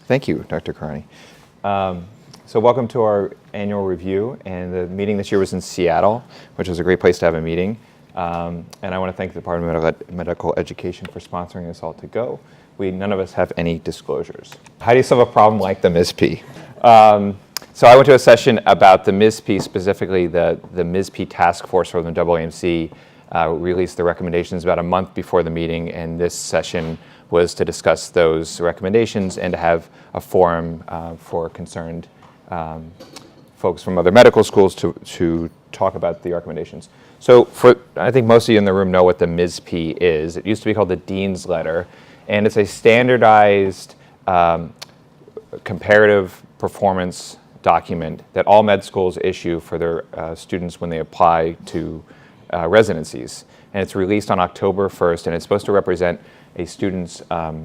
Thank you, Dr. Karani. So welcome to our annual review, and the meeting this year was in Seattle, which was a great place to have a meeting. And I want to thank the Department of Medical Education for sponsoring us all to go. None of us have any disclosures. How do you solve a problem like the MSPE? So I went to a session about the MSPE, specifically the MSPE task force from the AAMC released the recommendations about a month before the meeting, and this session was to discuss those recommendations and to have a forum for concerned folks from other medical schools to talk about the recommendations. So I think most of you in the room know what the MSPE is. It used to be called the Dean's Letter, and it's a standardized comparative performance document that all med schools issue for their students when they apply to residencies. And it's released on October 1st, and it's supposed to represent a student's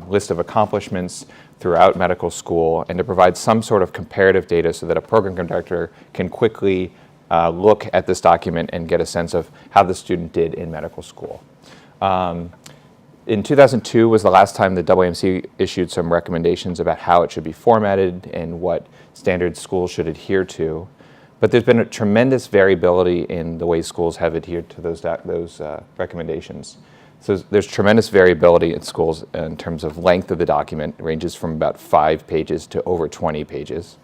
list of accomplishments throughout medical school and to provide some sort of comparative data so that a program director can quickly look at this document and get a sense of how the student did in medical school. In 2002 was the last time the AAMC issued some recommendations about how it should be formatted and what standards schools should adhere to. But there's been a tremendous variability in the way schools have adhered to those recommendations. So there's tremendous variability in schools in terms of length of the document. It ranges from about 5 pages to over 20 pages.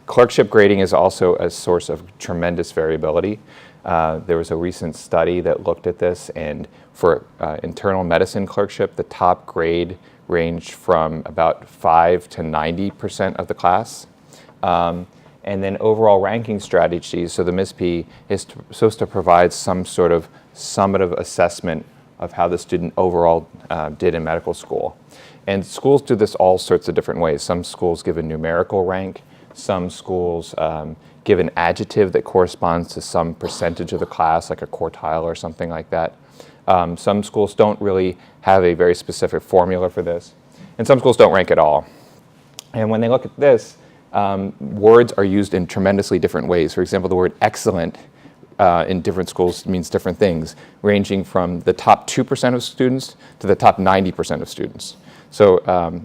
Clerkship grading is also a source of tremendous variability. There was a recent study that looked at this, and for internal medicine clerkship, the top grade ranged from about 5 to 90% of the class. And then overall ranking strategies, so the MSPE is supposed to provide some sort of summative assessment of how the student overall did in medical school. And schools do this all sorts of different ways. Some schools give a numerical rank. Some schools give an adjective that corresponds to some percentage of the class, like a quartile or something like that. Some schools don't really have a very specific formula for this. And some schools don't rank at all. And when they look at this, words are used in tremendously different ways. For example, the word excellent in different schools means different things, ranging from the top 2% of students to the top 90% of students. So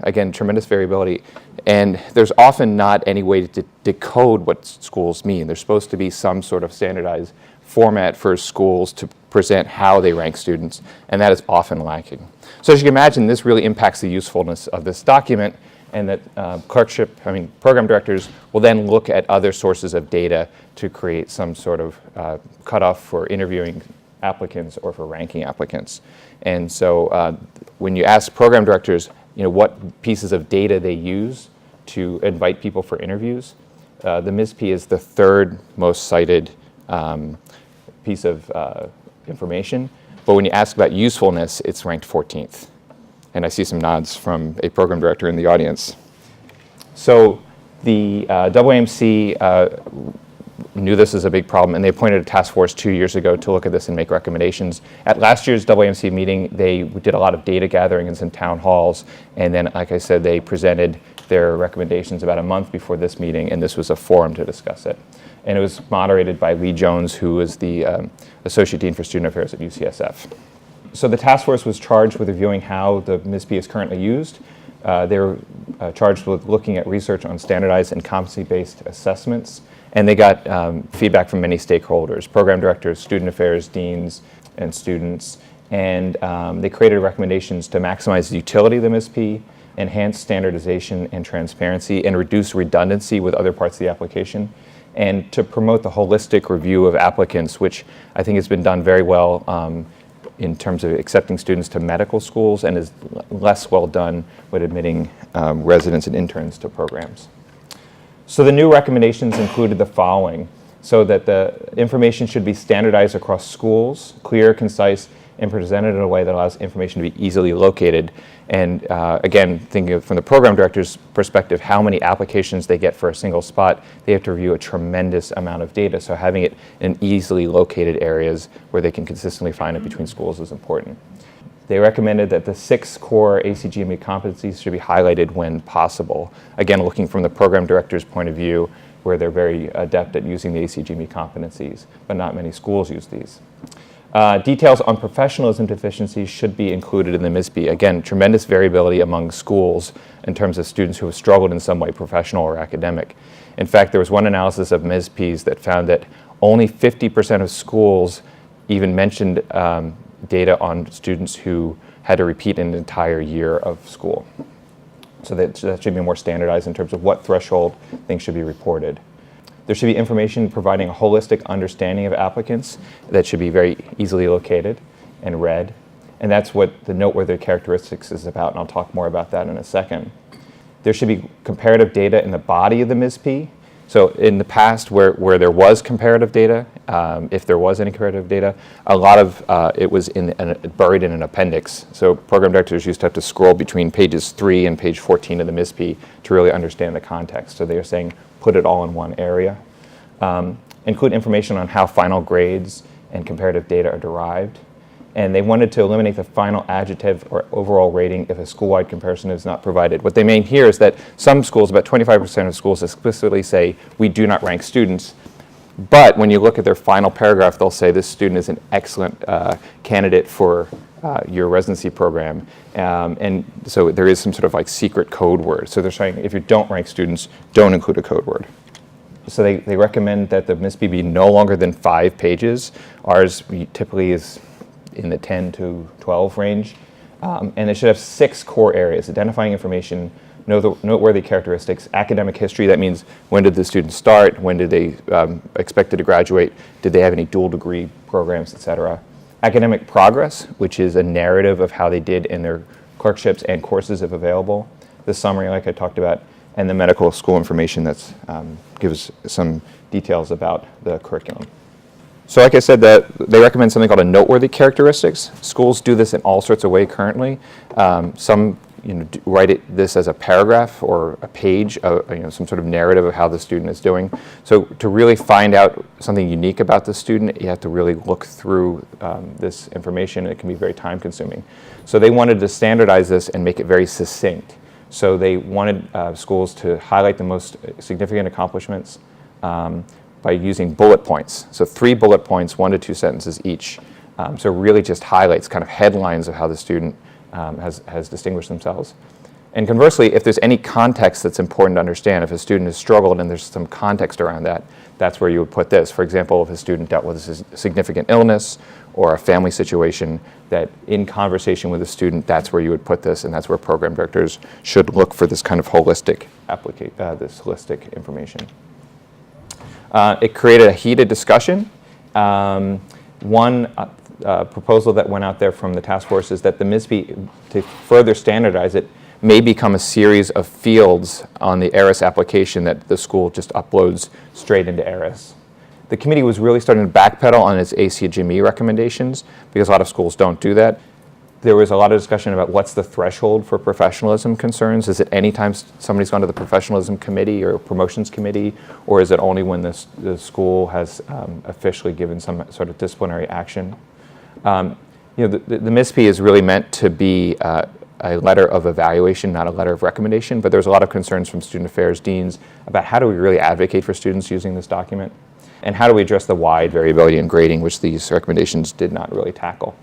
again, tremendous variability. And there's often not any way to decode what schools mean. There's supposed to be some sort of standardized format for schools to present how they rank students, and that is often lacking. So as you can imagine, this really impacts the usefulness of this document, and that program directors will then look at other sources of data to create some sort of cutoff for interviewing applicants or for ranking applicants. And so when you ask program directors, what pieces of data they use to invite people for interviews, the MSPE is the third most cited piece of information. But when you ask about usefulness, it's ranked 14th. And I see some nods from a program director in the audience. So the AAMC knew this is a big problem, and they appointed a task force 2 years ago to look at this and make recommendations. At last year's AAMC meeting, they did a lot of data gathering in some town halls, and then, like I said, they presented their recommendations about a month before this meeting, and this was a forum to discuss it. And it was moderated by Lee Jones, who is the Associate Dean for Student Affairs at UCSF. So the task force was charged with reviewing how the MSPE is currently used. They were charged with looking at research on standardized and competency-based assessments, and they got feedback from many stakeholders, program directors, student affairs, deans, and students. And they created recommendations to maximize the utility of the MSPE, enhance standardization and transparency, and reduce redundancy with other parts of the application, and to promote the holistic review of applicants, which I think has been done very well in terms of accepting students to medical schools, and is less well done with admitting residents and interns to programs. So the new recommendations included the following: so that the information should be standardized across schools, clear, concise, and presented in a way that allows information to be easily located. And again, thinking of from the program director's perspective, how many applications they get for a single spot, they have to review a tremendous amount of data. So having it in easily located areas where they can consistently find it between schools is important. They recommended that the 6 core ACGME competencies should be highlighted when possible. Again, looking from the program director's point of view, where they're very adept at using the ACGME competencies, but not many schools use these. Details on professionalism deficiencies should be included in the MSPE. Again, tremendous variability among schools in terms of students who have struggled in some way, professional or academic. In fact, there was one analysis of MSPEs that found that only 50% of schools even mentioned data on students who had to repeat an entire year of school. So that should be more standardized in terms of what threshold things should be reported. There should be information providing a holistic understanding of applicants that should be very easily located and read. And that's what the noteworthy characteristics is about, and I'll talk more about that in a second. There should be comparative data in the body of the MSPE. So in the past where there was comparative data, if there was any comparative data, a lot of it was buried in an appendix. So program directors used to have to scroll between pages 3 and page 14 of the MSPE to really understand the context. So they are saying put it all in one area. Include information on how final grades and comparative data are derived. And they wanted to eliminate the final adjective or overall rating if a school-wide comparison is not provided. What they mean here is that some schools, about 25% of schools, explicitly say, we do not rank students. But when you look at their final paragraph, they'll say this student is an excellent candidate for your residency program. And so there is some sort of like secret code word. So they're saying if you don't rank students, don't include a code word. So they recommend that the MSPE be no longer than 5 pages. Ours typically is in the 10 to 12 range. And it should have 6 core areas: identifying information, noteworthy characteristics, academic history, that means when did the student start, when did they expected to graduate, did they have any dual degree programs, etc. Academic progress, which is a narrative of how they did in their clerkships and courses if available. The summary, like I talked about, and the medical school information that gives some details about the curriculum. So like I said, they recommend something called a noteworthy characteristics. Schools do this in all sorts of ways currently. Some write this as a paragraph or a page, some sort of narrative of how the student is doing. So to really find out something unique about the student, you have to really look through this information. It can be very time consuming. So they wanted to standardize this and make it very succinct. So they wanted schools to highlight the most significant accomplishments by using bullet points. So 3 bullet points, 1 to 2 sentences each. So really just highlights, kind of headlines of how the student has distinguished themselves. And conversely, if there's any context that's important to understand, if a student has struggled and there's some context around that, that's where you would put this. For example, if a student dealt with a significant illness or a family situation, that in conversation with a student, that's where you would put this, and that's where program directors should look for this kind of holistic information. It created a heated discussion. One proposal that went out there from the task force is that the MSPE, to further standardize it, may become a series of fields on the ARIS application that the school just uploads straight into ARIS. The committee was really starting to backpedal on its ACGME recommendations because a lot of schools don't do that. There was a lot of discussion about what's the threshold for professionalism concerns. Is it any time somebody's gone to the professionalism committee or promotions committee, or is it only when the school has officially given some sort of disciplinary action? The MSPE is really meant to be a letter of evaluation, not a letter of recommendation, but there's a lot of concerns from student affairs deans about how do we really advocate for students using this document, and how do we address the wide variability in grading, which these recommendations did not really tackle.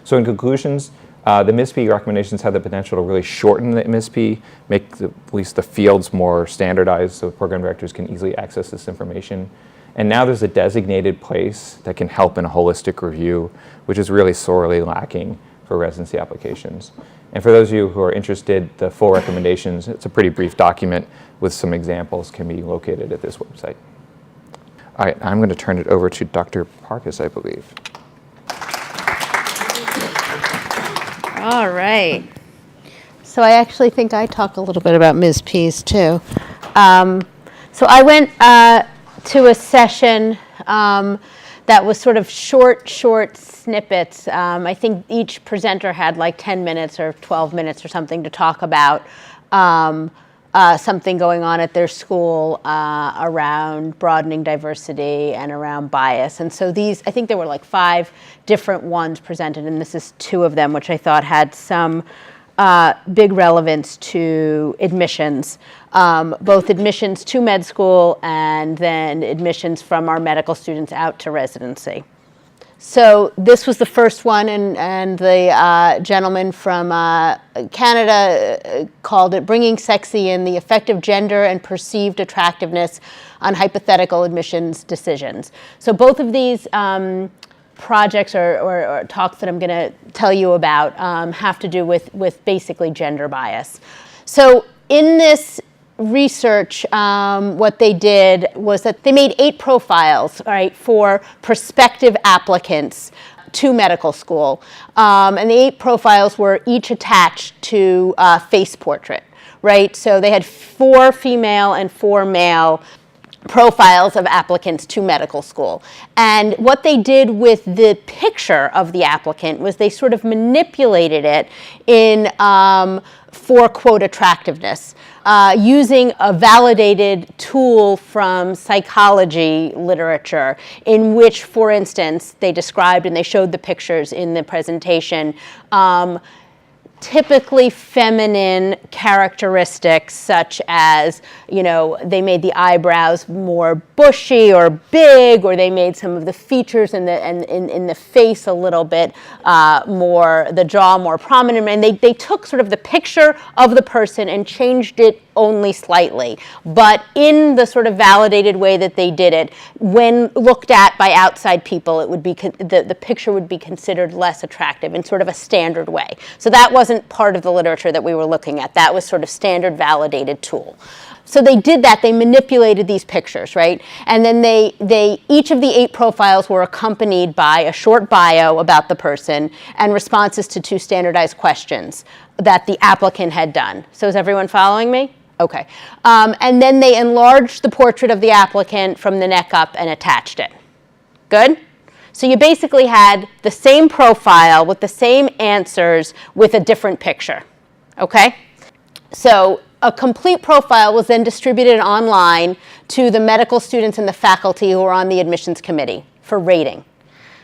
So in conclusions, the MSPE recommendations have the potential to really shorten the MSPE, make at least the fields more standardized so program directors can easily access this information. And now there's a designated place that can help in a holistic review, which is really sorely lacking for residency applications. And for those of you who are interested, the full recommendations, it's a pretty brief document with some examples, can be located at this website. All right, I'm going to turn it over to Dr. Parkes, I believe. All right. So I actually think I talk a little bit about MSPEs too. So I went to a session that was sort of short snippets. I think each presenter had like 10 minutes or 12 minutes or something to talk about something going on at their school around broadening diversity and around bias. And so these, I think there were like 5 different ones presented, and this is 2 of them, which I thought had some big relevance to admissions, both admissions to med school and then admissions from our medical students out to residency. So this was the first one, and the gentleman from Canada called it Bringing Sexy in the Effect of Gender and Perceived Attractiveness on Hypothetical Admissions Decisions. So both of these projects or talks that I'm going to tell you about have to do with basically gender bias. So in this research, what they did was that they made 8 profiles, right, for prospective applicants to medical school. And the 8 profiles were each attached to a face portrait, right? So they had 4 female and 4 male profiles of applicants to medical school. And what they did with the picture of the applicant was they sort of manipulated it in for, quote, attractiveness, using a validated tool from psychology literature in which, for instance, they described and they showed the pictures in the presentation, typically feminine characteristics such as, they made the eyebrows more bushy or big, or they made some of the features in the face a little bit more, the jaw more prominent. And they took sort of the picture of the person and changed it only slightly. But in the sort of validated way that they did it, when looked at by outside people, it would be the picture would be considered less attractive in sort of a standard way. So that wasn't part of the literature that we were looking at. That was sort of standard validated tool. So they did that. They manipulated these pictures, right? And then each of the 8 profiles were accompanied by a short bio about the person and responses to 2 standardized questions that the applicant had done. So is everyone following me? Okay. And then they enlarged the portrait of the applicant from the neck up and attached it. Good? So you basically had the same profile with the same answers with a different picture. Okay? So a complete profile was then distributed online to the medical students and the faculty who were on the admissions committee for rating.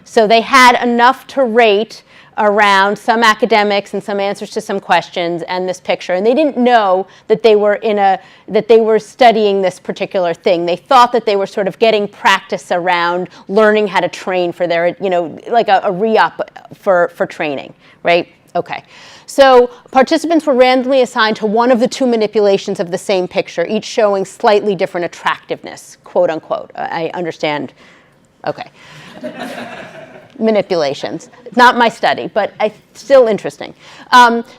So they had enough to rate around some academics and some answers to some questions and this picture. And they didn't know that they were studying this particular thing. They thought that they were sort of getting practice around learning how to train for their, like a re-up for training, right? Okay. So participants were randomly assigned to one of the 2 manipulations of the same picture, each showing slightly different attractiveness, quote unquote. I understand. Okay. Manipulations. It's not my study, but still interesting.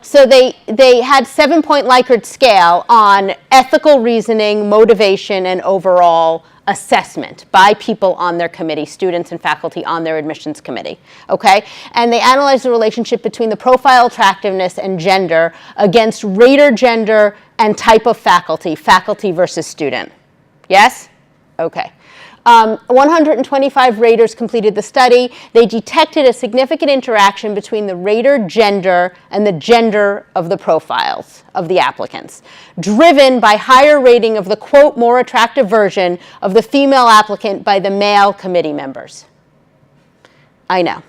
So they had 7-point Likert scale on ethical reasoning, motivation, and overall assessment by people on their committee, students and faculty on their admissions committee, okay? And they analyzed the relationship between the profile attractiveness and gender against rater gender and type of faculty versus student. Yes? Okay. 125 raters completed the study. They detected a significant interaction between the rater gender and the gender of the profiles of the applicants, driven by higher rating of the, quote, more attractive version of the female applicant by the male committee members. I know.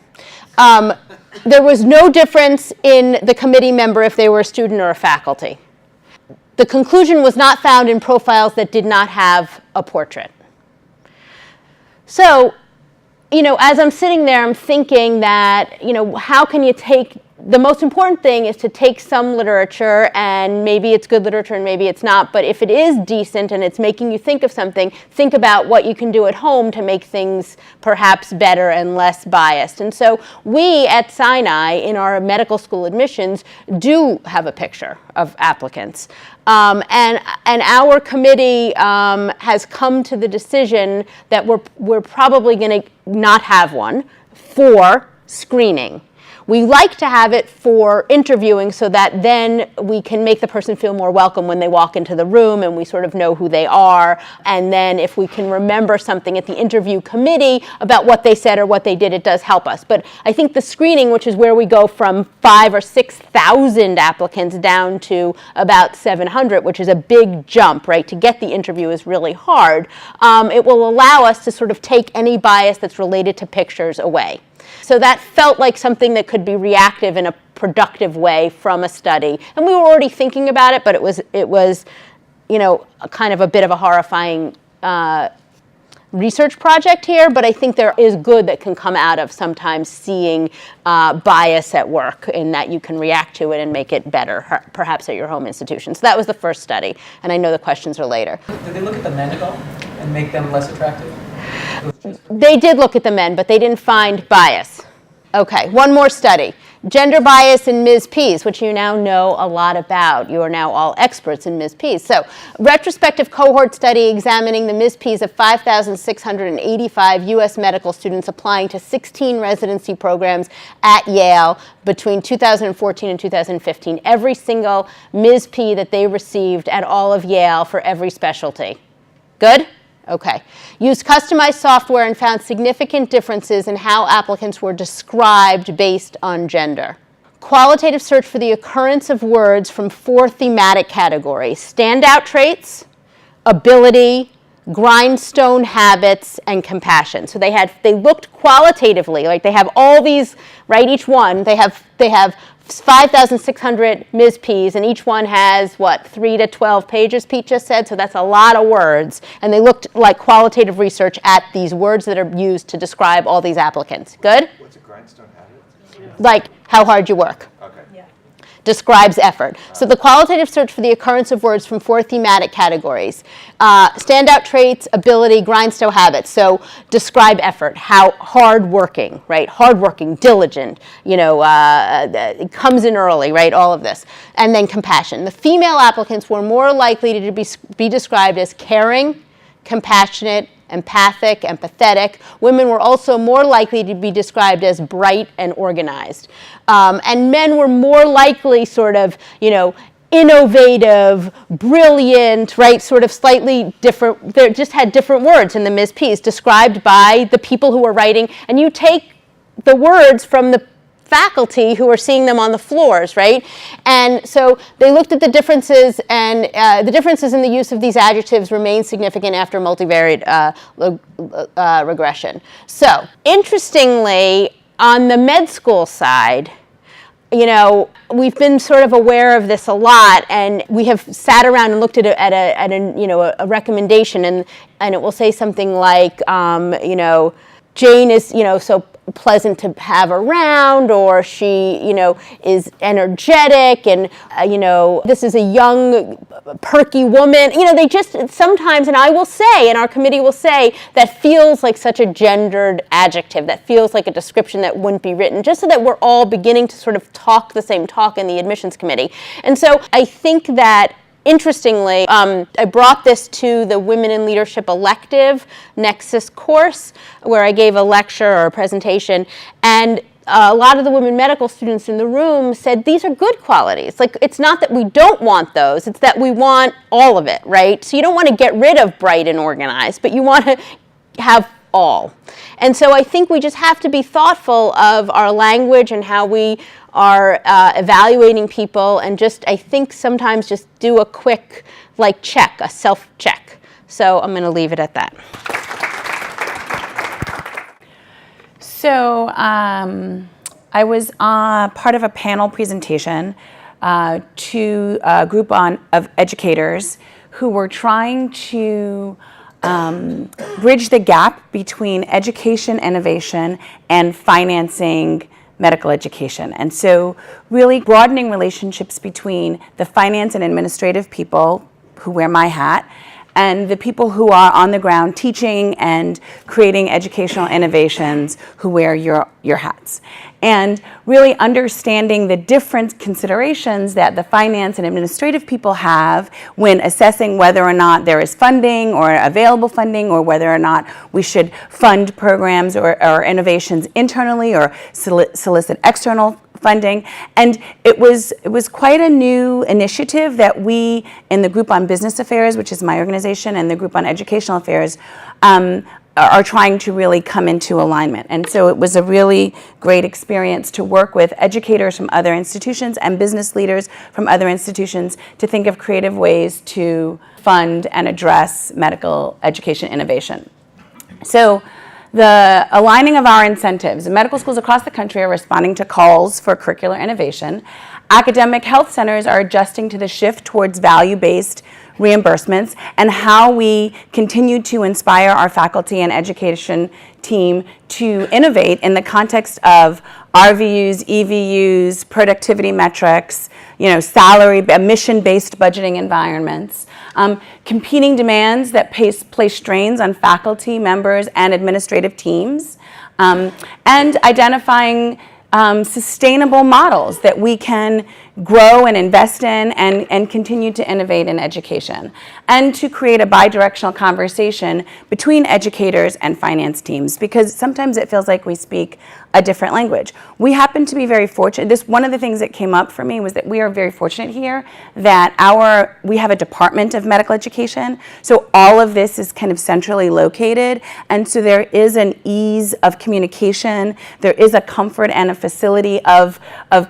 There was no difference in the committee member if they were a student or a faculty. The conclusion was not found in profiles that did not have a portrait. So, as I'm sitting there, I'm thinking that, how can you take, the most important thing is to take some literature, and maybe it's good literature and maybe it's not, but if it is decent and it's making you think of something, think about what you can do at home to make things perhaps better and less biased. And so we at Sinai, in our medical school admissions, do have a picture of applicants. And our committee has come to the decision that we're probably going to not have one for screening. We like to have it for interviewing so that then we can make the person feel more welcome when they walk into the room and we sort of know who they are. And then if we can remember something at the interview committee about what they said or what they did, it does help us. But I think the screening, which is where we go from 5,000 or 6,000 applicants down to about 700, which is a big jump, right? To get the interview is really hard. It will allow us to sort of take any bias that's related to pictures away. So that felt like something that could be reactive in a productive way from a study. And we were already thinking about it, but it was kind of a bit of a horrifying research project here, but I think there is good that can come out of sometimes seeing bias at work, in that you can react to it and make it better, perhaps at your home institution. So that was the first study, and I know the questions are later. Did they look at the men at all and make them less attractive? They did look at the men, but they didn't find bias. Okay, one more study. Gender bias in MSPEs, which you now know a lot about. You are now all experts in MSPEs. So, retrospective cohort study examining the MSPEs of 5,685 U.S. medical students applying to 16 residency programs at Yale between 2014 and 2015. Every single MSPE that they received at all of Yale for every specialty. Good? Okay. Used customized software and found significant differences in how applicants were described based on gender. Qualitative search for the occurrence of words from 4 thematic categories: standout traits, ability, grindstone habits, and compassion. So they looked qualitatively, like they have all these, right, each one, they have 5,600 MSPEs, and each one has, 3 to 12 pages, Pete just said, so that's a lot of words. And they looked like qualitative research at these words that are used to describe all these applicants. Good? What's a grindstone habit? Like how hard you work. Okay. Describes effort. So the qualitative search for the occurrence of words from 4 thematic categories: standout traits, ability, grindstone habits. So describe effort, how hardworking, right? Hardworking, diligent, comes in early, right? All of this. And then compassion. The female applicants were more likely to be described as caring, compassionate, empathic, empathetic. Women were also more likely to be described as bright and organized. And men were more likely sort of, innovative, brilliant, right, sort of slightly different. They just had different words in the MSPEs described by the people who were writing. And you take the words from the faculty who are seeing them on the floors, right? And so they looked at the differences, and the differences in the use of these adjectives remain significant after multivariate regression. So, interestingly, on the med school side, we've been sort of aware of this a lot, and we have sat around and looked at a recommendation, and it will say something like, Jane is, so pleasant to have around, or she, is energetic, and, this is a young, perky woman. They just sometimes, and I will say, and our committee will say, that feels like such a gendered adjective, that feels like a description that wouldn't be written, just so that we're all beginning to sort of talk the same talk in the admissions committee. And so I think that, interestingly, I brought this to the Women in Leadership elective Nexus course, where I gave a lecture or a presentation, and a lot of the women medical students in the room said these are good qualities. Like, it's not that we don't want those, it's that we want all of it, right? So you don't want to get rid of bright and organized, but you want to have all. And so I think we just have to be thoughtful of our language and how we are evaluating people, and just, I think, sometimes just do a quick, check, a self-check. So I'm going to leave it at that. So I was part of a panel presentation to a group of educators who were trying to bridge the gap between education innovation and financing medical education. And so really broadening relationships between the finance and administrative people who wear my hat and the people who are on the ground teaching and creating educational innovations who wear your hats. And really understanding the different considerations that the finance and administrative people have when assessing whether or not there is funding or available funding, or whether or not we should fund programs or innovations internally or solicit external funding. And it was quite a new initiative that we, in the Group on Business Affairs, which is my organization, and the Group on Educational Affairs, are trying to really come into alignment. And so it was a really great experience to work with educators from other institutions and business leaders from other institutions to think of creative ways to fund and address medical education innovation. So the aligning of our incentives. Medical schools across the country are responding to calls for curricular innovation. Academic health centers are adjusting to the shift towards value-based reimbursements, and how we continue to inspire our faculty and education team to innovate in the context of RVUs, EVUs, productivity metrics, salary, mission-based budgeting environments, competing demands that place strains on faculty, members, and administrative teams, and identifying sustainable models that we can grow and invest in and continue to innovate in education, and to create a bi-directional conversation between educators and finance teams, because sometimes it feels like we speak a different language. We happen to be very fortunate. One of the things that came up for me was that we are very fortunate here that we have a department of medical education, so all of this is kind of centrally located, and so there is an ease of communication, there is a comfort and a facility of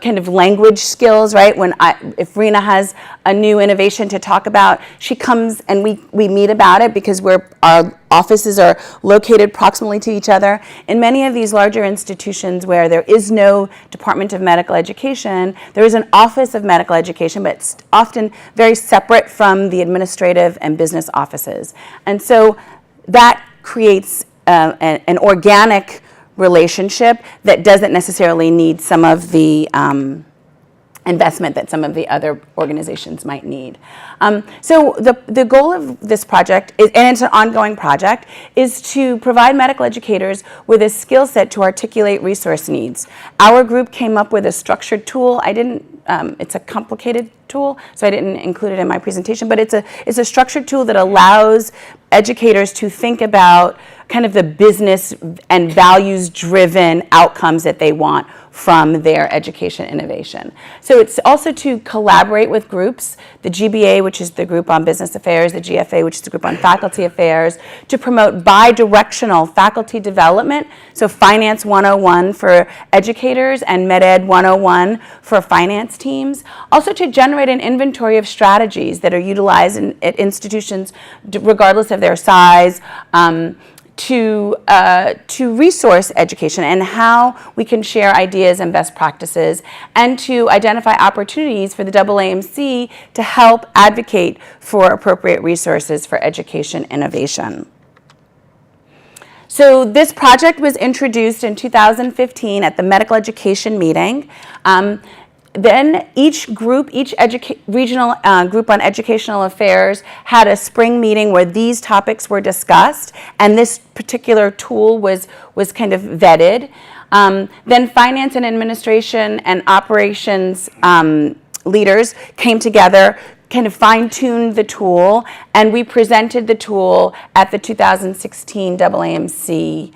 kind of language skills, right? If Rena has a new innovation to talk about, she comes and we meet about it because our offices are located proximally to each other. In many of these larger institutions where there is no Department of Medical Education, there is an Office of Medical Education, but it's often very separate from the administrative and business offices. And so that creates an organic relationship that doesn't necessarily need some of the investment that some of the other organizations might need. So the goal of this project, and it's an ongoing project, is to provide medical educators with a skill set to articulate resource needs. Our group came up with a structured tool. It's a complicated tool, so I didn't include it in my presentation, but it's a structured tool that allows educators to think about kind of the business and values-driven outcomes that they want from their education innovation. So it's also to collaborate with groups, the GBA, which is the group on business affairs, the GFA, which is the group on faculty affairs, to promote bi-directional faculty development, so Finance 101 for educators and MedEd 101 for finance teams. Also to generate an inventory of strategies that are utilized at institutions, regardless of their size, to resource education and how we can share ideas and best practices, and to identify opportunities for the AAMC to help advocate for appropriate resources for education innovation. So this project was introduced in 2015 at the medical education meeting. Then each regional group on educational affairs had a spring meeting where these topics were discussed, and this particular tool was kind of vetted. Then finance and administration and operations leaders came together, kind of fine-tuned the tool, and we presented the tool at the 2016 AAMC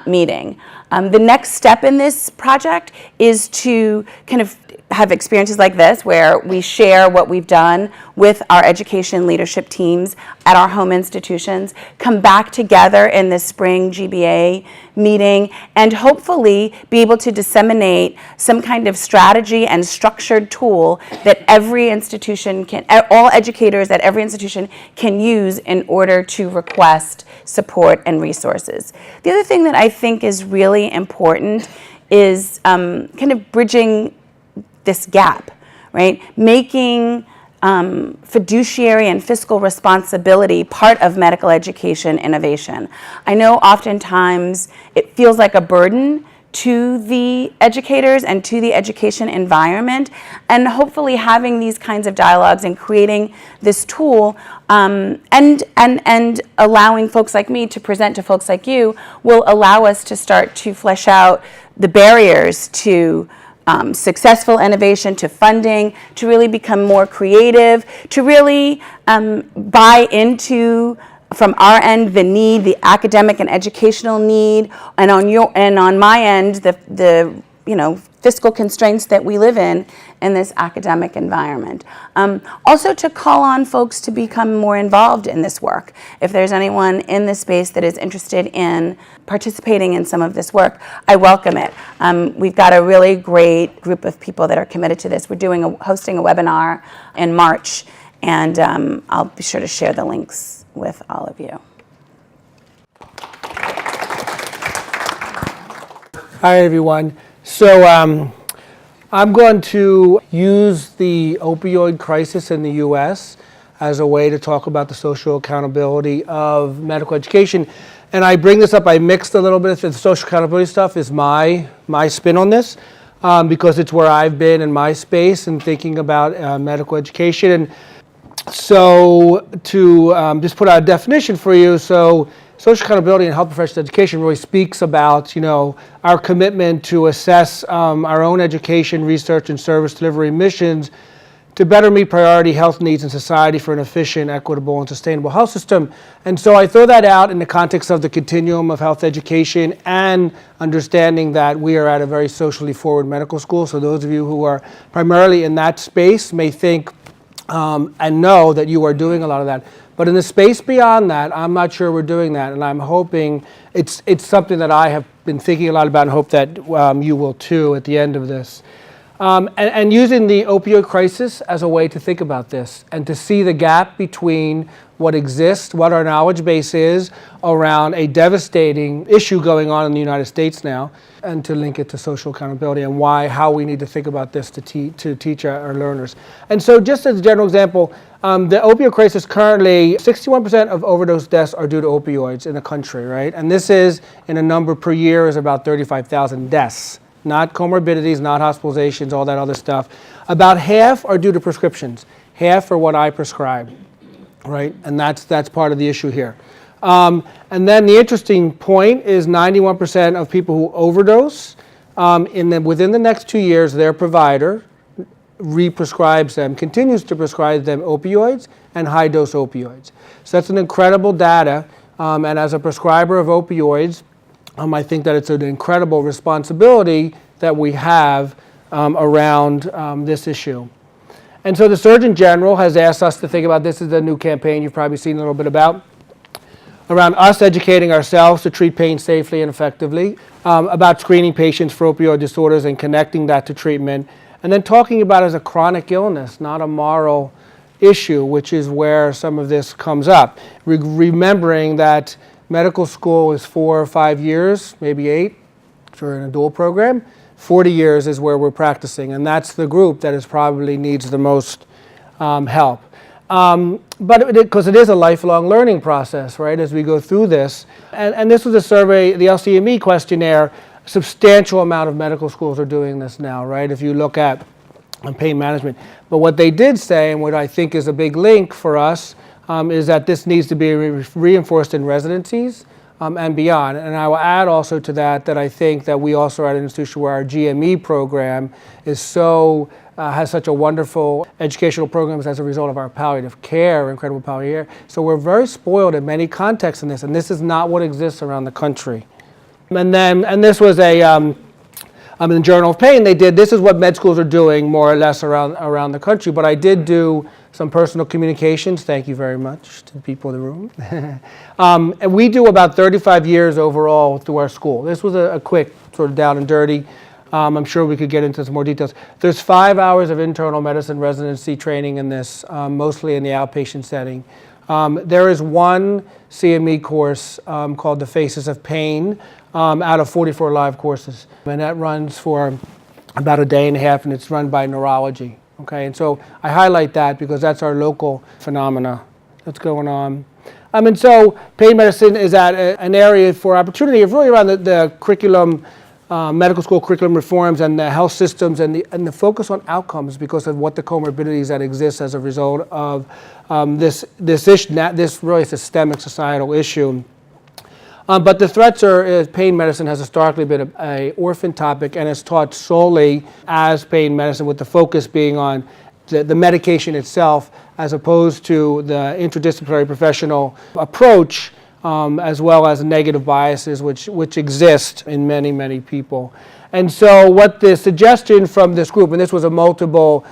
meeting. The next step in this project is to kind of have experiences like this where we share what we've done with our education leadership teams at our home institutions, come back together in the spring GBA meeting, and hopefully be able to disseminate some kind of strategy and structured tool that every institution all educators at every institution can use in order to request support and resources. The other thing that I think is really important is kind of bridging this gap, right? Making fiduciary and fiscal responsibility part of medical education innovation. I know oftentimes it feels like a burden to the educators and to the education environment, and hopefully having these kinds of dialogues and creating this tool and allowing folks like me to present to folks like you will allow us to start to flesh out the barriers to successful innovation, to funding, to really become more creative, to really buy into, from our end, the need, the academic and educational need, and on my end, the fiscal constraints that we live in this academic environment. Also to call on folks to become more involved in this work. If there's anyone in this space that is interested in participating in some of this work, I welcome it. We've got a really great group of people that are committed to this. We're hosting a webinar in March, and I'll be sure to share the links with all of you. Hi, everyone. So I'm going to use the opioid crisis in the U.S. as a way to talk about the social accountability of medical education. And I bring this up, I mixed a little bit of the social accountability stuff is my spin on this, because it's where I've been in my space and thinking about medical education. And so to just put out a definition for you, so social accountability and health professional education really speaks about, our commitment to assess our own education, research, and service delivery missions to better meet priority health needs in society for an efficient, equitable, and sustainable health system. And so I throw that out in the context of the continuum of health education and understanding that we are at a very socially forward medical school. So those of you who are primarily in that space may think and know that you are doing a lot of that. But in the space beyond that, I'm not sure we're doing that, and I'm hoping it's something that I have been thinking a lot about and hope that you will too at the end of this. And using the opioid crisis as a way to think about this and to see the gap between what exists, what our knowledge base is around a devastating issue going on in the United States now, and to link it to social accountability and how we need to think about this to teach our learners. And so just as a general example, the opioid crisis currently, 61% of overdose deaths are due to opioids in the country, right? And this is, in a number per year, is about 35,000 deaths. Not comorbidities, not hospitalizations, all that other stuff. About half are due to prescriptions. Half are what I prescribe, right? And that's part of the issue here. And then the interesting point is 91% of people who overdose, within the next 2 years, their provider re-prescribes them, continues to prescribe them opioids and high-dose opioids. So that's an incredible data. And as a prescriber of opioids, I think that it's an incredible responsibility that we have around this issue. And so the Surgeon General has asked us to think about, this is a new campaign you've probably seen a little bit about, around us educating ourselves to treat pain safely and effectively, about screening patients for opioid disorders and connecting that to treatment, and then talking about it as a chronic illness, not a moral issue, which is where some of this comes up. Remembering that medical school is 4 or 5 years, maybe 8, for a dual program. 40 years is where we're practicing, and that's the group that probably needs the most help. But because it is a lifelong learning process, right, as we go through this. And this was a survey, the LCME questionnaire, a substantial amount of medical schools are doing this now, right, if you look at pain management. But what they did say, and what I think is a big link for us, is that this needs to be reinforced in residencies and beyond. And I will add also to that I think that we also are at an institution where our GME program is has such a wonderful educational programs as a result of our palliative care, incredible palliative care. So we're very spoiled in many contexts in this, and this is not what exists around the country. And this was in the Journal of Pain, this is what med schools are doing more or less around the country, but I did do some personal communications. Thank you very much to the people in the room. And we do about 35 years overall through our school. This was a quick sort of down and dirty. I'm sure we could get into some more details. There's 5 hours of internal medicine residency training in this, mostly in the outpatient setting. There is one CME course called The Faces of Pain out of 44 live courses. And that runs for about a day and a half, and it's run by neurology. Okay, and so I highlight that because that's our local phenomena that's going on. And so pain medicine is at an area for opportunity of really around the curriculum, medical school curriculum reforms and the health systems and the focus on outcomes because of what the comorbidities that exist as a result of this issue, this really systemic societal issue. But the threats are, pain medicine has historically been an orphan topic and is taught solely as pain medicine with the focus being on the medication itself as opposed to the interdisciplinary professional approach as well as negative biases which exist in many, many people. And so what the suggestion from this group, and this was a multiple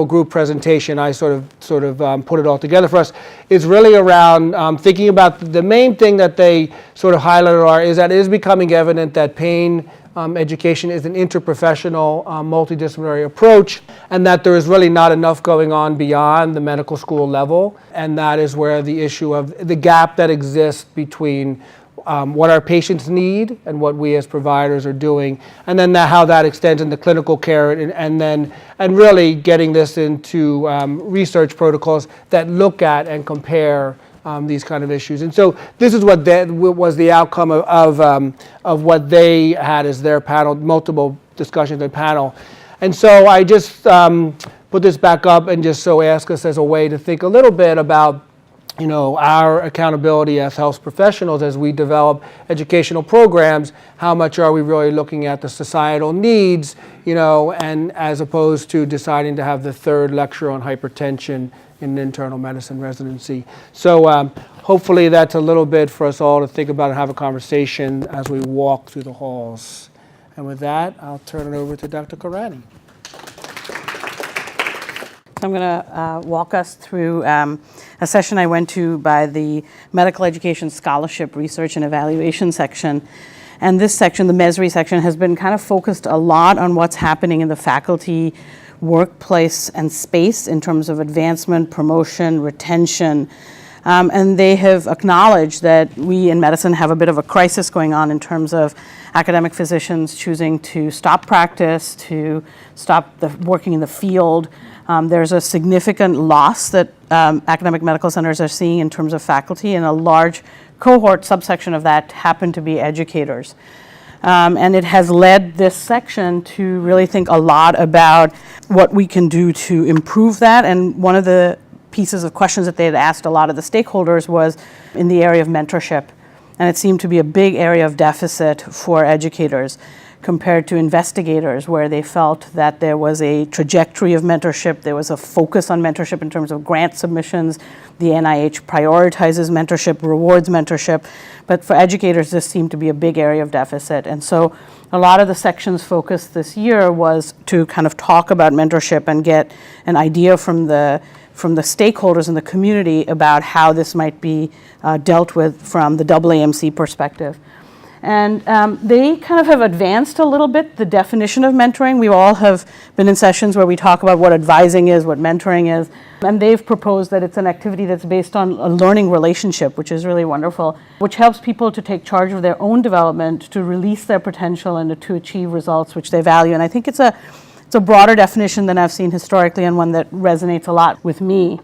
group presentation, I sort of put it all together for us, is really around thinking about the main thing that they sort of highlighted is that it is becoming evident that pain education is an interprofessional, multidisciplinary approach, and that there is really not enough going on beyond the medical school level, and that is where the issue of the gap that exists between what our patients need and what we as providers are doing, and then how that extends into clinical care, and really getting this into research protocols that look at and compare these kind of issues. And so this is what was the outcome of what they had as their panel, multiple discussions and panel. And so I just put this back up and just so ask us as a way to think a little bit about our accountability as health professionals as we develop educational programs. How much are we really looking at the societal needs, and as opposed to deciding to have the third lecture on hypertension in an internal medicine residency. So hopefully that's a little bit for us all to think about and have a conversation as we walk through the halls. And with that, I'll turn it over to Dr. Karani. I'm going to walk us through a session I went to by the Medical Education Scholarship Research and Evaluation section. And this section, the MESRE section, has been kind of focused a lot on what's happening in the faculty, workplace, and space in terms of advancement, promotion, retention. And they have acknowledged that we in medicine have a bit of a crisis going on in terms of academic physicians choosing to stop practice, to stop working in the field. There's a significant loss that academic medical centers are seeing in terms of faculty, and a large cohort subsection of that happen to be educators. And it has led this section to really think a lot about what we can do to improve that. And one of the pieces of questions that they had asked a lot of the stakeholders was in the area of mentorship. And it seemed to be a big area of deficit for educators compared to investigators, where they felt that there was a trajectory of mentorship, there was a focus on mentorship in terms of grant submissions. The NIH prioritizes mentorship, rewards mentorship, but for educators this seemed to be a big area of deficit. And so a lot of the section's focus this year was to kind of talk about mentorship and get an idea from the stakeholders in the community about how this might be dealt with from the AAMC perspective. And they kind of have advanced a little bit the definition of mentoring. We all have been in sessions where we talk about what advising is, what mentoring is, and they've proposed that it's an activity that's based on a learning relationship, which is really wonderful, which helps people to take charge of their own development, to release their potential, and to achieve results which they value. And I think it's a broader definition than I've seen historically, and one that resonates a lot with me.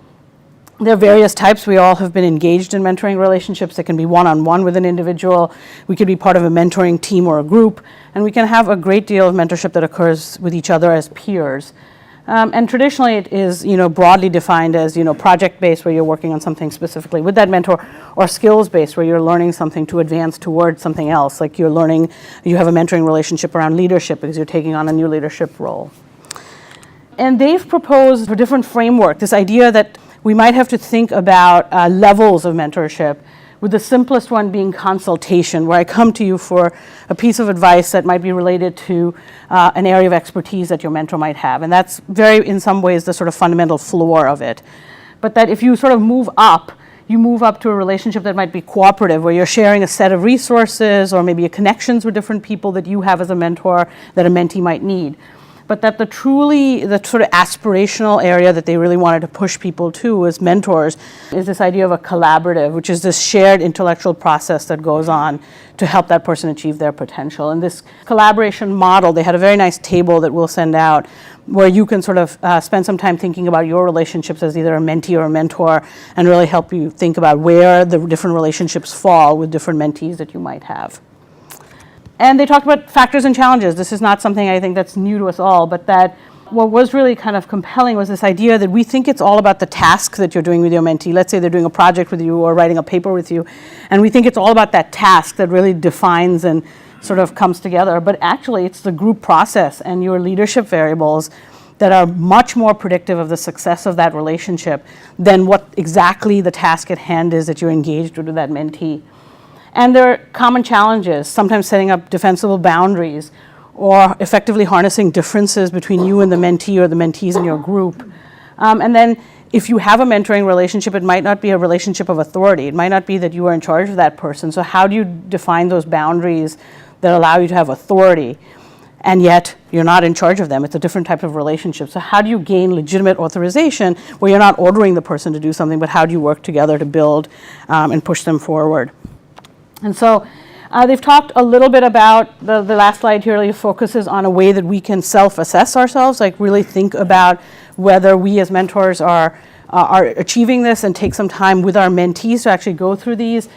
There are various types. We all have been engaged in mentoring relationships that can be one-on-one with an individual. We could be part of a mentoring team or a group, and we can have a great deal of mentorship that occurs with each other as peers. And traditionally it is, broadly defined as, project-based, where you're working on something specifically with that mentor, or skills-based, where you're learning something to advance towards something else, like you have a mentoring relationship around leadership because you're taking on a new leadership role. And they've proposed a different framework, this idea that we might have to think about levels of mentorship, with the simplest one being consultation, where I come to you for a piece of advice that might be related to an area of expertise that your mentor might have. And that's in some ways, the sort of fundamental floor of it. But that if you sort of move up to a relationship that might be cooperative, where you're sharing a set of resources or maybe connections with different people that you have as a mentor that a mentee might need. But that the sort of aspirational area that they really wanted to push people to as mentors is this idea of a collaborative, which is this shared intellectual process that goes on to help that person achieve their potential. And this collaboration model, they had a very nice table that we'll send out, where you can sort of spend some time thinking about your relationships as either a mentee or a mentor, and really help you think about where the different relationships fall with different mentees that you might have. And they talked about factors and challenges. This is not something I think that's new to us all, but that what was really kind of compelling was this idea that we think it's all about the task that you're doing with your mentee. Let's say they're doing a project with you or writing a paper with you, and we think it's all about that task that really defines and sort of comes together. But actually, it's the group process and your leadership variables that are much more predictive of the success of that relationship than what exactly the task at hand is that you're engaged with that mentee. And there are common challenges, sometimes setting up defensible boundaries, or effectively harnessing differences between you and the mentee or the mentees in your group. And then if you have a mentoring relationship, it might not be a relationship of authority. It might not be that you are in charge of that person. So how do you define those boundaries that allow you to have authority, and yet you're not in charge of them? It's a different type of relationship. So how do you gain legitimate authorization where you're not ordering the person to do something, but how do you work together to build and push them forward? And so they've talked a little bit about, the last slide here really focuses on a way that we can self-assess ourselves, like really think about whether we as mentors are achieving this, and take some time with our mentees to actually go through these.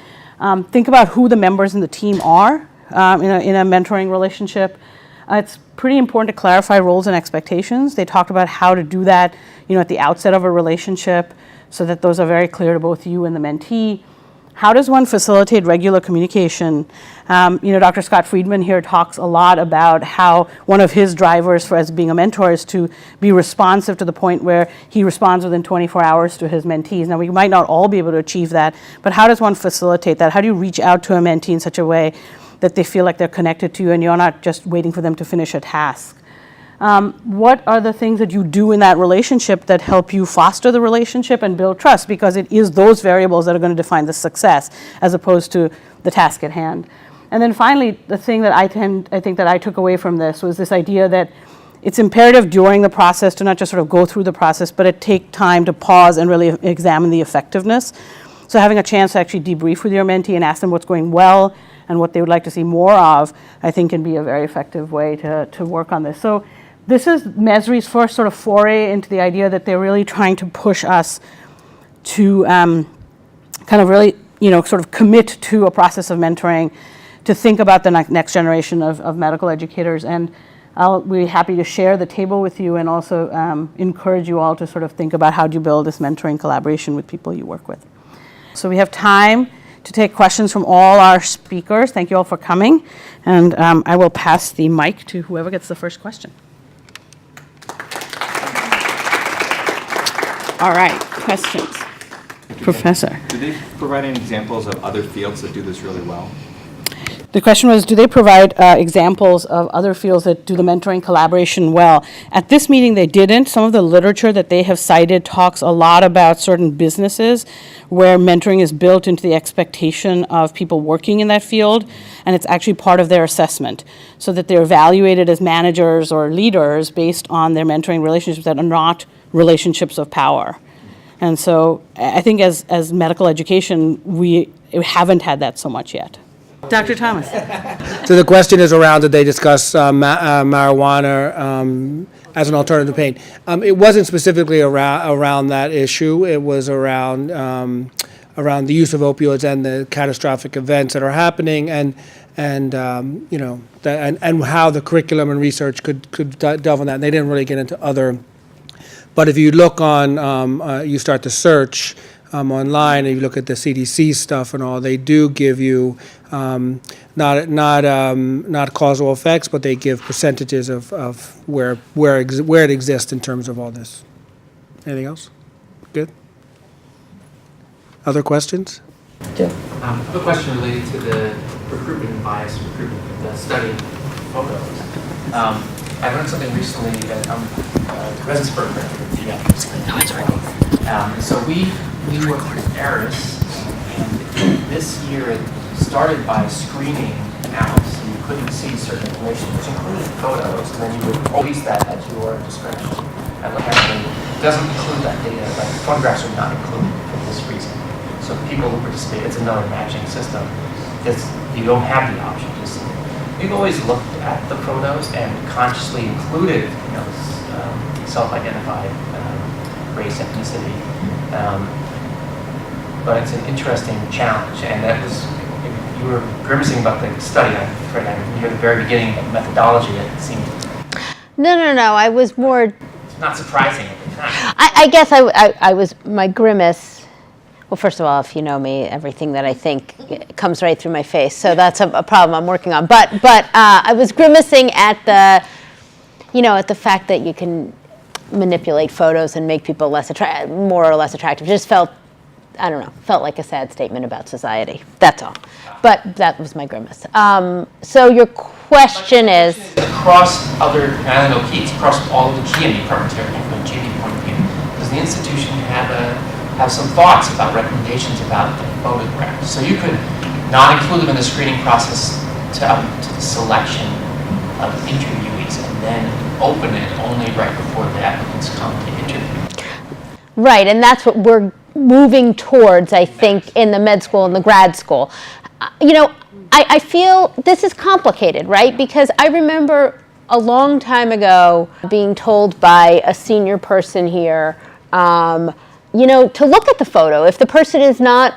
Think about who the members in the team are in a mentoring relationship. It's pretty important to clarify roles and expectations. They talked about how to do that, at the outset of a relationship, so that those are very clear to both you and the mentee. How does one facilitate regular communication? Dr. Scott Friedman here talks a lot about how one of his drivers for as being a mentor is to be responsive to the point where he responds within 24 hours to his mentees. Now, we might not all be able to achieve that, but how does one facilitate that? How do you reach out to a mentee in such a way that they feel like they're connected to you and you're not just waiting for them to finish a task? What are the things that you do in that relationship that help you foster the relationship and build trust? Because it is those variables that are going to define the success as opposed to the task at hand. And then finally, the thing that I think that I took away from this was this idea that it's imperative during the process to not just sort of go through the process, but to take time to pause and really examine the effectiveness. So having a chance to actually debrief with your mentee and ask them what's going well and what they would like to see more of, I think can be a very effective way to work on this. So this is Mesri's first sort of foray into the idea that they're really trying to push us to kind of really, sort of commit to a process of mentoring, to think about the next generation of medical educators. And I'll be happy to share the table with you and also encourage you all to sort of think about how do you build this mentoring collaboration with people you work with. So we have time to take questions from all our speakers. Thank you all for coming. And I will pass the mic to whoever gets the first question. All right, questions. Professor. Do they provide any examples of other fields that do this really well? The question was, do they provide examples of other fields that do the mentoring collaboration well? At this meeting, they didn't. Some of the literature that they have cited talks a lot about certain businesses where mentoring is built into the expectation of people working in that field, and it's actually part of their assessment, so that they're evaluated as managers or leaders based on their mentoring relationships that are not relationships of power. And so I think as medical education, we haven't had that so much yet. Dr. Thomas. So the question is around, did they discuss marijuana as an alternative to pain? It wasn't specifically around that issue. It was around the use of opioids and the catastrophic events that are happening, and how the curriculum and research could delve on that. And they didn't really get into other. But if you look on, you start to search online, and you look at the CDC stuff and all, they do give you not causal effects, but they give percentages of where it exists in terms of all this. Anything else? Good. Other questions? I have a question related to the recruitment bias, the study of photos. I learned something recently that the residence program with pediatrics. So we worked with Eris, and this year it started by screening out, so you couldn't see certain information, which included photos, and then you would release that at your discretion. And it doesn't include that data, like photographs are not included for this reason. So people who participate, it's another matching system. You don't have the option to see. We've always looked at the photos and consciously included, self-identified race, ethnicity. But it's an interesting challenge, and that was, you were grimacing about the study. I'm afraid near the very beginning of the methodology, it seemed. No, I was more. It's not surprising at the time. I guess I was, my grimace. Well, first of all, if you know me, everything that I think comes right through my face. So that's a problem I'm working on. But I was grimacing at the fact that you can manipulate photos and make people more or less attractive. It just felt like a sad statement about society. That's all. But that was my grimace. So your question is across other, and I don't know, keys, across all of the key departments here, from a GD point of view, does the institution have some thoughts about recommendations about the photographs? So you could not include them in the screening process to the selection of interviewees, and then open it only right before the applicants come to interview. right, and that's what we're moving towards, I think, in the med school and the grad school. I feel this is complicated, right? Because I remember a long time ago being told by a senior person here, to look at the photo. If the person is not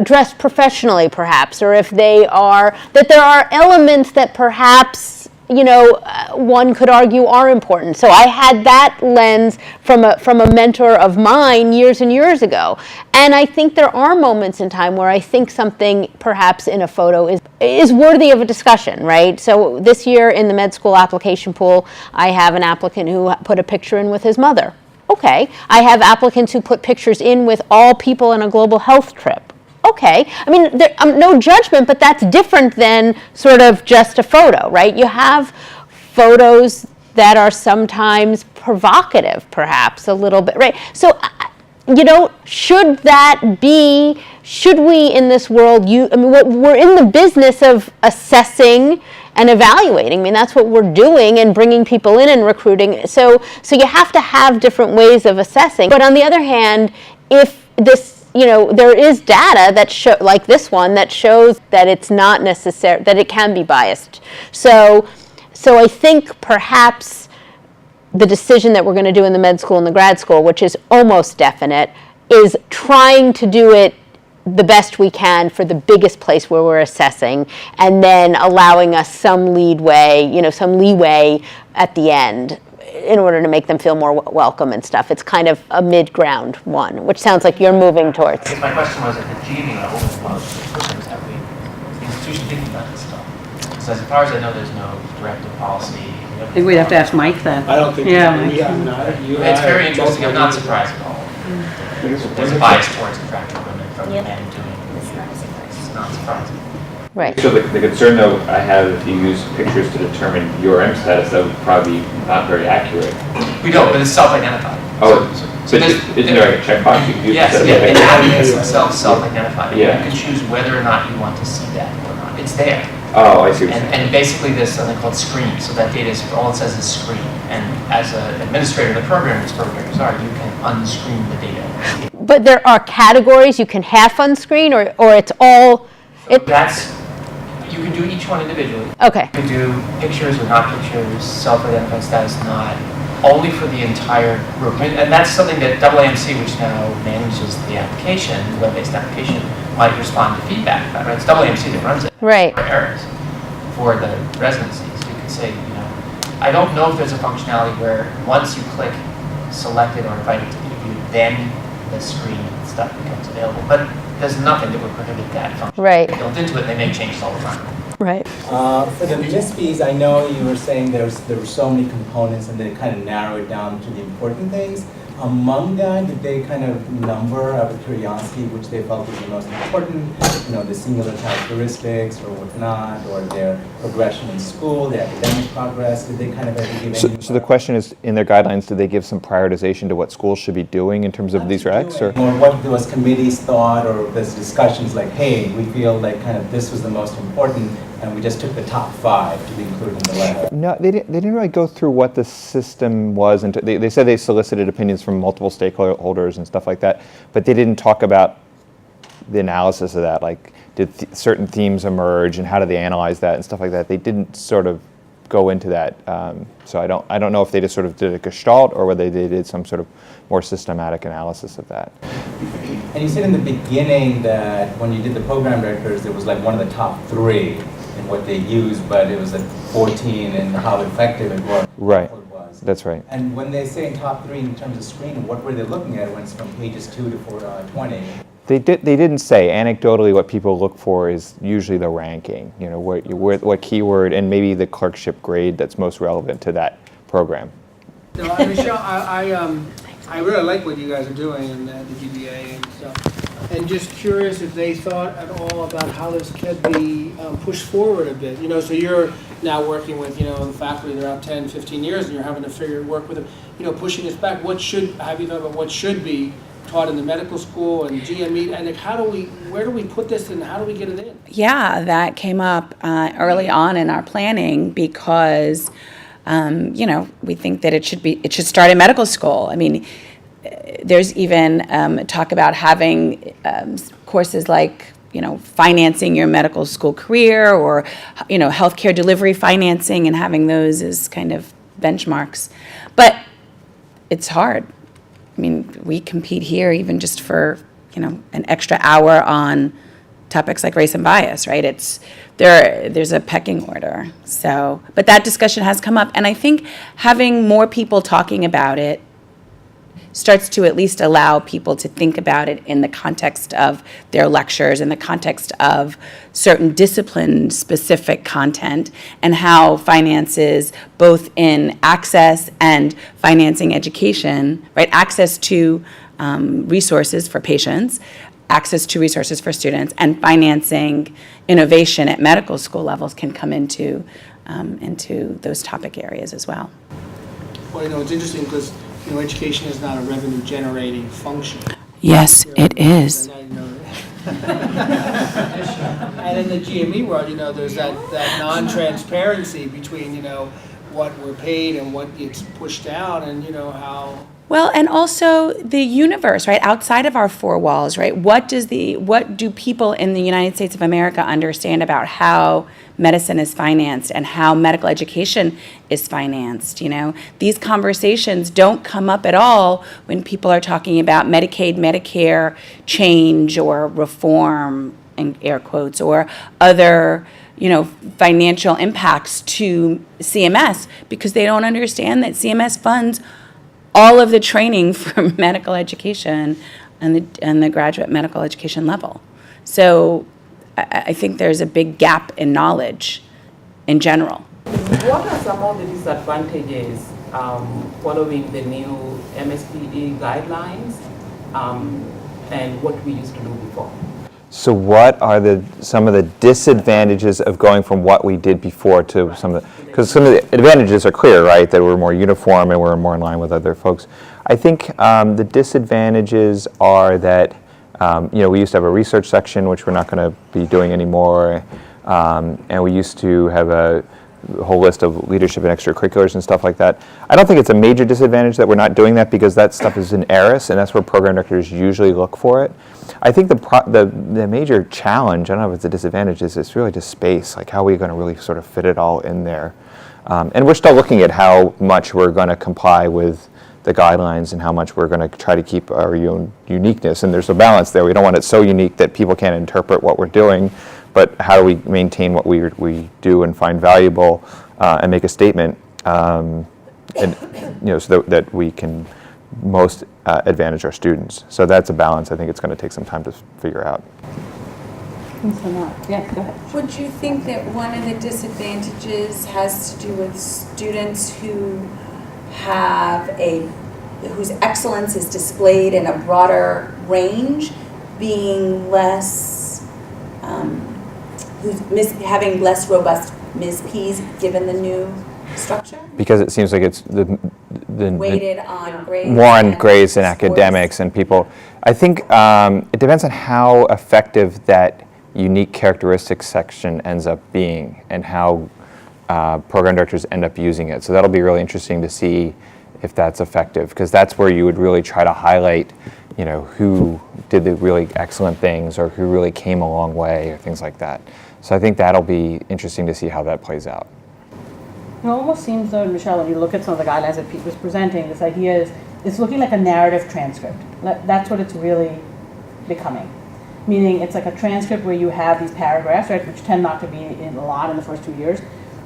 dressed professionally, perhaps, or if there are elements that perhaps one could argue are important. So I had that lens from a mentor of mine years and years ago. And I think there are moments in time where I think something perhaps in a photo is worthy of a discussion, right? So this year in the med school application pool, I have an applicant who put a picture in with his mother. Okay. I have applicants who put pictures in with all people on a global health trip. Okay, I mean, no judgment, but that's different than sort of just a photo, right? You have photos that are sometimes provocative, perhaps, a little bit, right? So, should we in this world, we're in the business of assessing and evaluating. I mean, that's what we're doing and bringing people in and recruiting. So you have to have different ways of assessing. But on the other hand, if this, there is data that like this one, that shows that it's not necessary, that it can be biased. So I think perhaps the decision that we're going to do in the med school and the grad school, which is almost definite, is trying to do it the best we can for the biggest place where we're assessing, and then allowing us some leeway at the end, in order to make them feel more welcome and stuff. It's kind of a mid-ground one, which sounds like you're moving towards. I guess my question was at the GD level, most programs have the institution thinking about this stuff. Because as far as I know, there's no directive policy. I think we'd have to ask Mike then. I don't think Yeah, we Mike. have not. It's very interesting. I'm not surprised at all. There's a bias towards contracted women from men doing this. It's not surprising. Right. So the concern, though, I have, if you use pictures to determine URM status, that would probably be not very accurate. We don't, but it's self-identified. Oh, so isn't there like a checkbox you can use? Yes, instead of yeah, a and picture? applicants themselves self-identify. Yeah. You can choose whether or not you want to see that or not. It's there. Oh, I see what you're saying. And basically there's something called screen, so that data is, all it says is screen. And as an administrator of the program, as programmers are, you can unscreen the data. But there are categories you can half unscreen, or it's all. You can do each one individually. Okay. You can do pictures or not pictures, self-identified status not, only for the entire group. And that's something that AAMC, which now manages the application, the web-based application, might respond to feedback about, right? It's AAMC that runs it. Right. For errors for the residencies. You could say, I don't know if there's a functionality where once you click selected or invited to interview, then the screen stuff becomes available. But there's nothing that would prohibit that function. Right. Built into it, they make changes all the time. Right. For the MSPEs, I know you were saying there were so many components and they kind of narrow it down to the important things. Among that, did they kind of number out of curiosity which they felt was the most important, the singular characteristics or whatnot, or their progression in school, their academic progress? Did they kind of ever give any? So the question is, in their guidelines, do they give some prioritization to what schools should be doing in terms of these recs? Or what those committees thought, or those discussions like, hey, we feel like kind of this was the most important, and we just took the top 5 to be included in the letter? No, they didn't really go through what the system was, and they said they solicited opinions from multiple stakeholders and stuff like that, but they didn't talk about the analysis of that, like did certain themes emerge and how do they analyze that and stuff like that. They didn't sort of go into that, so I don't know if they just sort of did a gestalt or whether they did some sort of more systematic analysis of that. And you said in the beginning that when you did the program directors, there was like one of the top 3 in what they used, but it was like 14 in how effective it was. Right. It was. That's right. And when they say in top 3 in terms of screening, what were they looking at when it's from pages 2 to 20? They didn't say. Anecdotally, what people look for is usually the ranking. What keyword and maybe the clerkship grade that's most relevant to that program. No, Michelle, I really like what you guys are doing in the GBA and stuff. And just curious if they thought at all about how this could be pushed forward a bit. So you're now working with, the faculty that are out 10, 15 years, and you're having to work with them, pushing this back. Have you thought about what should be taught in the medical school and GME, and where do we put this and how do we get it in? Yeah, that came up early on in our planning because, we think that it should start in medical school. I mean, there's even talk about having courses like, financing your medical school career, or, healthcare delivery financing, and having those as kind of benchmarks. But it's hard. I mean, we compete here even just for, an extra hour on topics like race and bias, right? There's a pecking order. So, but that discussion has come up, and I think having more people talking about it starts to at least allow people to think about it in the context of their lectures, in the context of certain discipline-specific content, and how finances, both in access and financing education, right? Access to resources for patients, access to resources for students, and financing innovation at medical school levels can come into those topic areas as well. Well, it's interesting because education is not a revenue-generating function. Yes, it is. And in the GME world, there's that non-transparency between, what we're paid and what gets pushed out, and, how... Well, and also the universe, right, outside of our four walls, right? What do people in the United States of America understand about how medicine is financed and how medical education is financed? These conversations don't come up at all when people are talking about Medicaid, Medicare change or reform, in air quotes, or other financial impacts to CMS, because they don't understand that CMS funds all of the training for medical education and the graduate medical education level. So I think there's a big gap in knowledge in general. What are some of the disadvantages following the new MSPE guidelines and what we used to do before? So what are some of the disadvantages of going from what we did before to some of the, because some of the advantages are clear, right? That we're more uniform and we're more in line with other folks. I think the disadvantages are that, we used to have a research section, which we're not going to be doing anymore. And we used to have a whole list of leadership and extracurriculars and stuff like that. I don't think it's a major disadvantage that we're not doing that, because that stuff is in ARIS, and that's where program directors usually look for it. I think the major challenge, I don't know if it's a disadvantage, is it's really just space. Like, how are we going to really sort of fit it all in there? And we're still looking at how much we're going to comply with the guidelines and how much we're going to try to keep our own uniqueness. And there's a balance there. We don't want it so unique that people can't interpret what we're doing, but how do we maintain what we do and find valuable and make a statement, and so that we can most advantage our students. So that's a balance. I think it's going to take some time to figure out. Yeah, go ahead. Would you think that one of the disadvantages has to do with students whose excellence is displayed in a broader range, being less, having less robust MSPEs given the new structure? Because it seems like it's the weighted on grades, more on grades and academics and people. I think it depends on how effective that unique characteristics section ends up being and how program directors end up using it. So that'll be really interesting to see if that's effective, because that's where you would really try to highlight, who did the really excellent things or who really came a long way or things like that. So I think that'll be interesting to see how that plays out. It almost seems though, Michelle, when you look at some of the guidelines that Pete was presenting, this idea is it's looking like a narrative transcript. That's what it's really becoming. Meaning it's like a transcript where you have these paragraphs, right, which tend not to be in a lot in the first 2 years,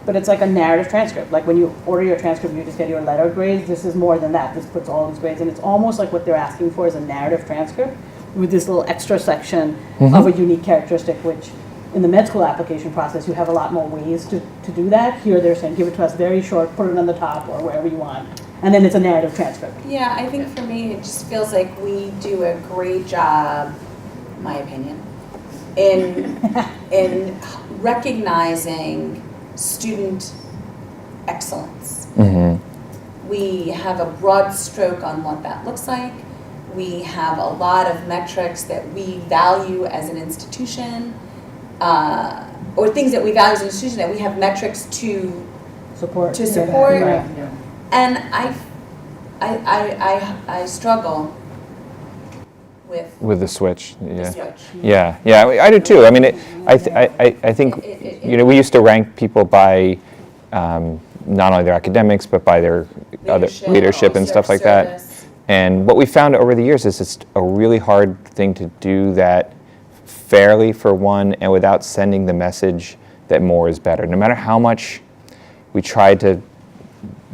but it's like a narrative transcript. Like when you order your transcript, you just get your letter grades. This is more than that. This puts all these grades in. It's almost like what they're asking for is a narrative transcript with this little extra section of a unique characteristic, which in the med school application process, you have a lot more ways to do that. Here they're saying, give it to us very short, put it on the top or wherever you want. And then it's a narrative transcript. Yeah, I think for me, it just feels like we do a great job, in my opinion, in recognizing student excellence. We have a broad stroke on what that looks like. We have a lot of metrics that we value as an institution, or things that we value as an institution that we have metrics to support. Yeah. And I struggle with the switch. the Yeah. switch. Yeah, I do too. I mean, I think, we used to rank people by not only their academics, but by their other leadership and stuff like that. Service. And what we found over the years is it's a really hard thing to do that fairly for one and without sending the message that more is better. No matter how much we try to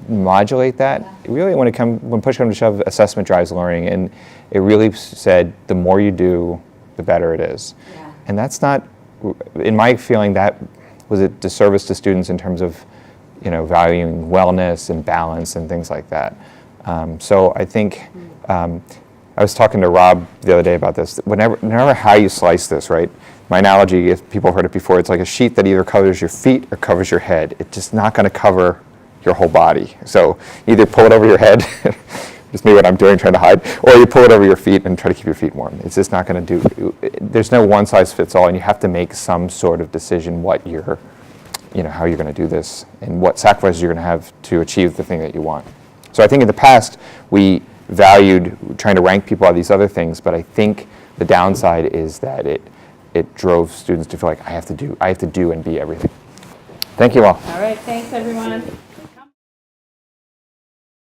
modulate that, really when push comes to shove, assessment drives learning, and it really said the more you do, the better it is. Yeah. And that's not, in my feeling, that was a disservice to students in terms of valuing wellness and balance and things like that. So I think, I was talking to Rob the other day about this. Whenever how you slice this, right? My analogy, if people have heard it before, it's like a sheet that either covers your feet or covers your head. It's just not going to cover your whole body. So either pull it over your head, just maybe what I'm doing, trying to hide, or you pull it over your feet and try to keep your feet warm. It's just not going to do. There's no one size fits all, and you have to make some sort of decision what you're, how you're going to do this and what sacrifices you're going to have to achieve the thing that you want. So I think in the past we valued trying to rank people on these other things, but I think the downside is that it drove students to feel like I have to do and be everything. Thank you all. All right, thanks, everyone.